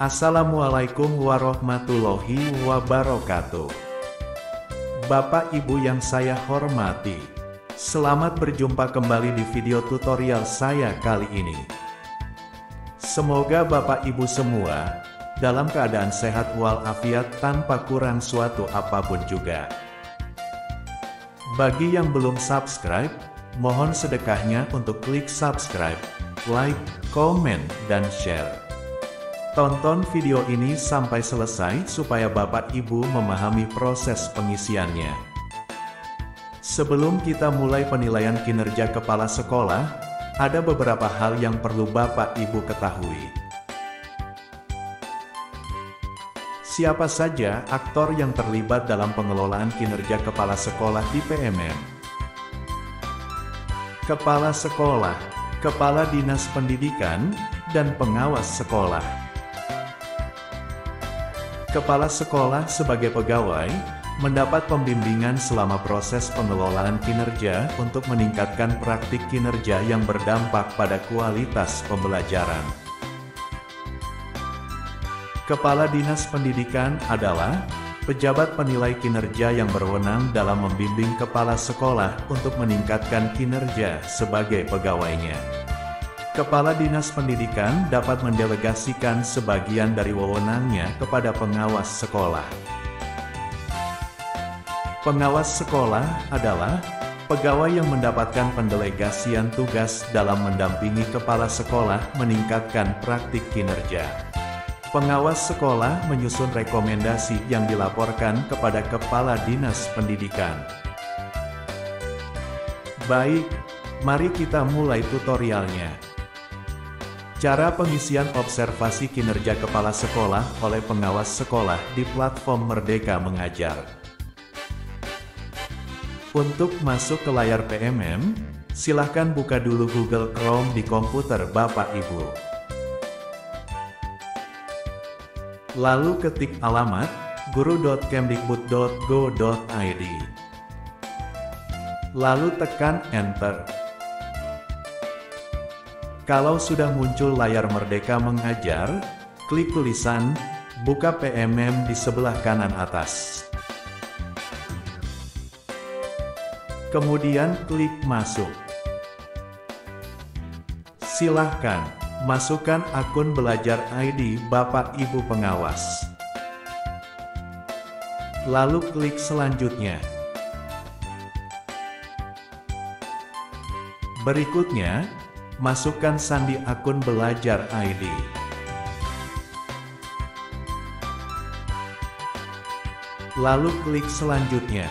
Assalamualaikum warahmatullahi wabarakatuh. Bapak Ibu yang saya hormati, selamat berjumpa kembali di video tutorial saya kali ini. Semoga Bapak Ibu semua dalam keadaan sehat walafiat tanpa kurang suatu apapun juga. Bagi yang belum subscribe, mohon sedekahnya untuk klik subscribe, like, komen, dan share. Tonton video ini sampai selesai supaya Bapak Ibu memahami proses pengisiannya. Sebelum kita mulai penilaian kinerja kepala sekolah, ada beberapa hal yang perlu Bapak Ibu ketahui. Siapa saja aktor yang terlibat dalam pengelolaan kinerja kepala sekolah di PMM? Kepala sekolah, kepala dinas pendidikan, dan pengawas sekolah. Kepala sekolah sebagai pegawai mendapat pembimbingan selama proses pengelolaan kinerja untuk meningkatkan praktik kinerja yang berdampak pada kualitas pembelajaran. Kepala dinas pendidikan adalah pejabat penilai kinerja yang berwenang dalam membimbing kepala sekolah untuk meningkatkan kinerja sebagai pegawainya. Kepala Dinas Pendidikan dapat mendelegasikan sebagian dari wewenangnya kepada pengawas sekolah. Pengawas sekolah adalah pegawai yang mendapatkan pendelegasian tugas dalam mendampingi kepala sekolah meningkatkan praktik kinerja. Pengawas sekolah menyusun rekomendasi yang dilaporkan kepada Kepala Dinas Pendidikan. Baik, mari kita mulai tutorialnya. Cara pengisian observasi kinerja kepala sekolah oleh pengawas sekolah di platform Merdeka Mengajar. Untuk masuk ke layar PMM, silahkan buka dulu Google Chrome di komputer Bapak Ibu. Lalu ketik alamat guru.kemdikbud.go.id. Lalu tekan Enter. Kalau sudah muncul layar Merdeka Mengajar, klik tulisan Buka PMM di sebelah kanan atas. Kemudian klik Masuk. Silahkan masukkan akun belajar ID Bapak Ibu pengawas. Lalu klik Selanjutnya. Berikutnya, masukkan sandi akun belajar ID. Lalu klik Selanjutnya.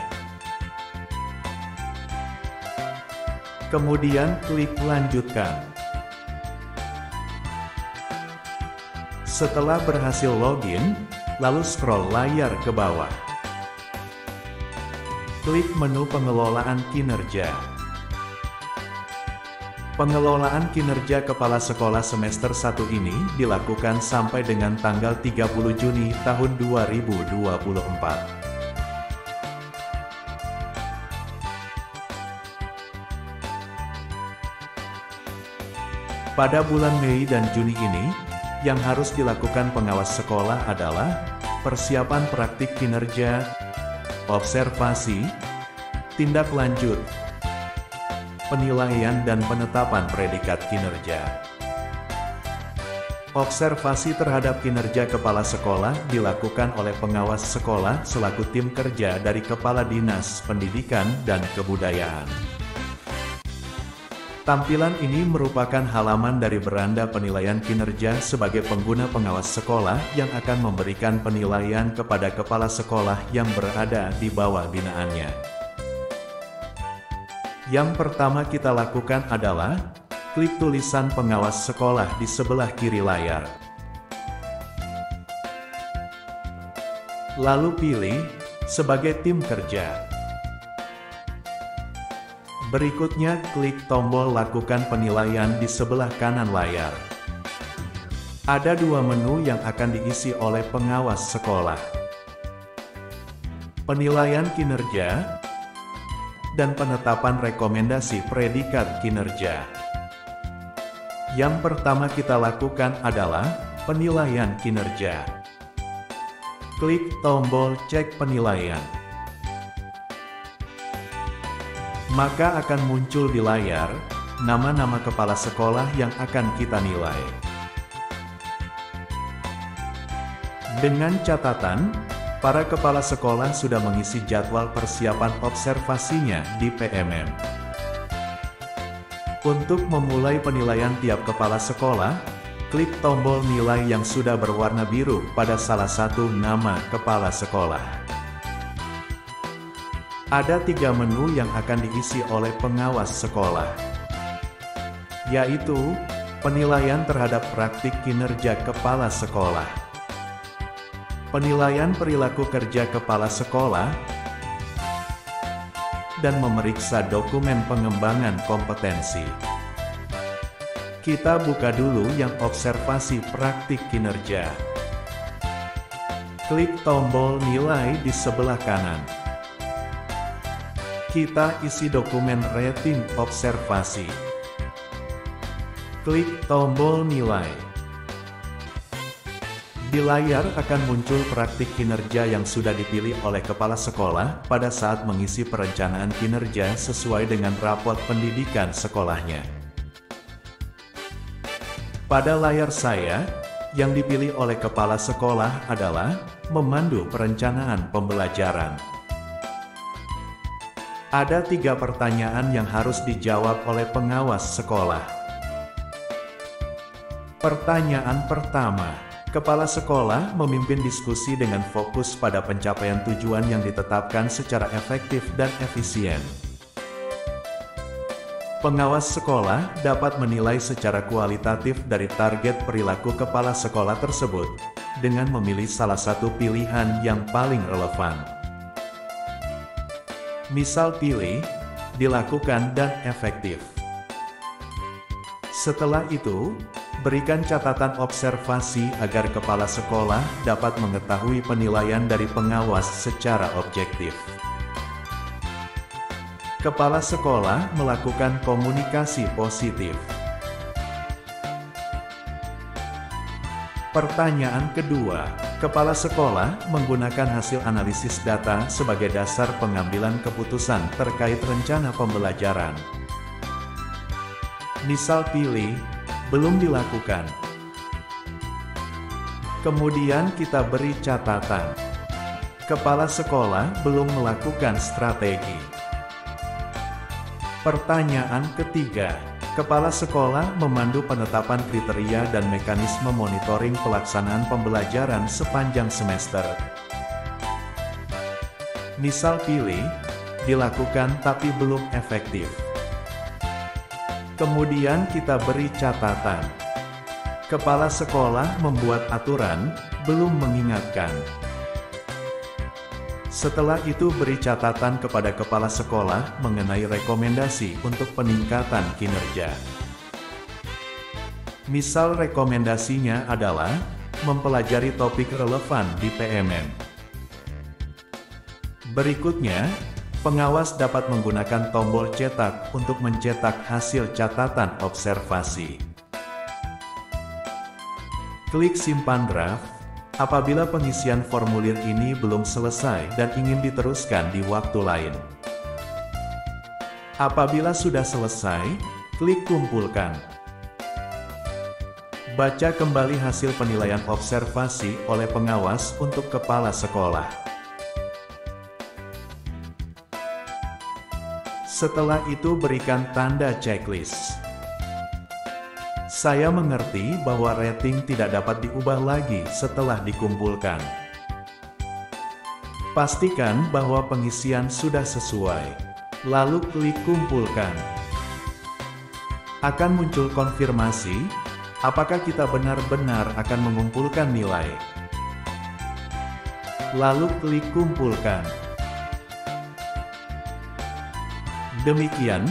Kemudian klik Lanjutkan. Setelah berhasil login, lalu scroll layar ke bawah. Klik menu pengelolaan kinerja. Pengelolaan kinerja kepala sekolah semester 1 ini dilakukan sampai dengan tanggal 30 Juni tahun 2024. Pada bulan Mei dan Juni ini, yang harus dilakukan pengawas sekolah adalah persiapan praktik kinerja, observasi, tindak lanjut, penilaian dan penetapan predikat kinerja. Observasi terhadap kinerja kepala sekolah dilakukan oleh pengawas sekolah selaku tim kerja dari Kepala Dinas Pendidikan dan Kebudayaan. Tampilan ini merupakan halaman dari beranda penilaian kinerja sebagai pengguna pengawas sekolah yang akan memberikan penilaian kepada kepala sekolah yang berada di bawah binaannya. Yang pertama kita lakukan adalah klik tulisan pengawas sekolah di sebelah kiri layar. Lalu pilih sebagai tim kerja. Berikutnya klik tombol lakukan penilaian di sebelah kanan layar. Ada dua menu yang akan diisi oleh pengawas sekolah. Penilaian kinerja dan penetapan rekomendasi predikat kinerja. Yang pertama kita lakukan adalah penilaian kinerja. Klik tombol cek penilaian. Maka akan muncul di layar nama-nama kepala sekolah yang akan kita nilai. Dengan catatan, para kepala sekolah sudah mengisi jadwal persiapan observasinya di PMM. Untuk memulai penilaian tiap kepala sekolah, klik tombol nilai yang sudah berwarna biru pada salah satu nama kepala sekolah. Ada 3 menu yang akan diisi oleh pengawas sekolah, yaitu penilaian terhadap praktik kinerja kepala sekolah, penilaian perilaku kerja kepala sekolah, dan memeriksa dokumen pengembangan kompetensi. Kita buka dulu yang observasi praktik kinerja. Klik tombol nilai di sebelah kanan. Kita isi dokumen rating observasi. Klik tombol nilai. Di layar akan muncul praktik kinerja yang sudah dipilih oleh kepala sekolah pada saat mengisi perencanaan kinerja sesuai dengan rapot pendidikan sekolahnya. Pada layar saya, yang dipilih oleh kepala sekolah adalah memandu perencanaan pembelajaran. Ada 3 pertanyaan yang harus dijawab oleh pengawas sekolah. Pertanyaan pertama, kepala sekolah memimpin diskusi dengan fokus pada pencapaian tujuan yang ditetapkan secara efektif dan efisien. Pengawas sekolah dapat menilai secara kualitatif dari target perilaku kepala sekolah tersebut, dengan memilih salah satu pilihan yang paling relevan. Misal pilih, dilakukan dan efektif. Setelah itu, berikan catatan observasi agar kepala sekolah dapat mengetahui penilaian dari pengawas secara objektif. Kepala sekolah melakukan komunikasi positif. Pertanyaan kedua, kepala sekolah menggunakan hasil analisis data sebagai dasar pengambilan keputusan terkait rencana pembelajaran. Misal pilih, belum dilakukan. Kemudian kita beri catatan. Kepala sekolah belum melakukan strategi. Pertanyaan ketiga, kepala sekolah memandu penetapan kriteria dan mekanisme monitoring pelaksanaan pembelajaran sepanjang semester. Misal pilih, dilakukan tapi belum efektif. Kemudian kita beri catatan. Kepala sekolah membuat aturan, belum mengingatkan. Setelah itu beri catatan kepada kepala sekolah mengenai rekomendasi untuk peningkatan kinerja. Misal rekomendasinya adalah mempelajari topik relevan di PMM. Berikutnya, pengawas dapat menggunakan tombol cetak untuk mencetak hasil catatan observasi. Klik simpan draft apabila pengisian formulir ini belum selesai dan ingin diteruskan di waktu lain. Apabila sudah selesai, klik kumpulkan. Baca kembali hasil penilaian observasi oleh pengawas untuk kepala sekolah. Setelah itu berikan tanda checklist. Saya mengerti bahwa rating tidak dapat diubah lagi setelah dikumpulkan. Pastikan bahwa pengisian sudah sesuai. Lalu klik kumpulkan. Akan muncul konfirmasi, apakah kita benar-benar akan mengumpulkan nilai. Lalu klik kumpulkan. Demikian,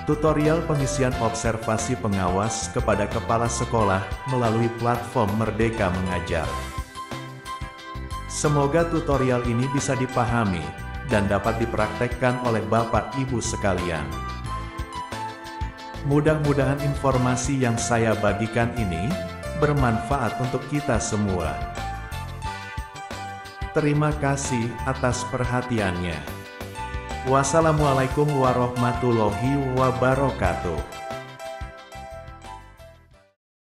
tutorial pengisian observasi pengawas kepada kepala sekolah melalui platform Merdeka Mengajar. Semoga tutorial ini bisa dipahami dan dapat dipraktekkan oleh Bapak Ibu sekalian. Mudah-mudahan informasi yang saya bagikan ini bermanfaat untuk kita semua. Terima kasih atas perhatiannya. Wassalamualaikum warahmatullahi wabarakatuh.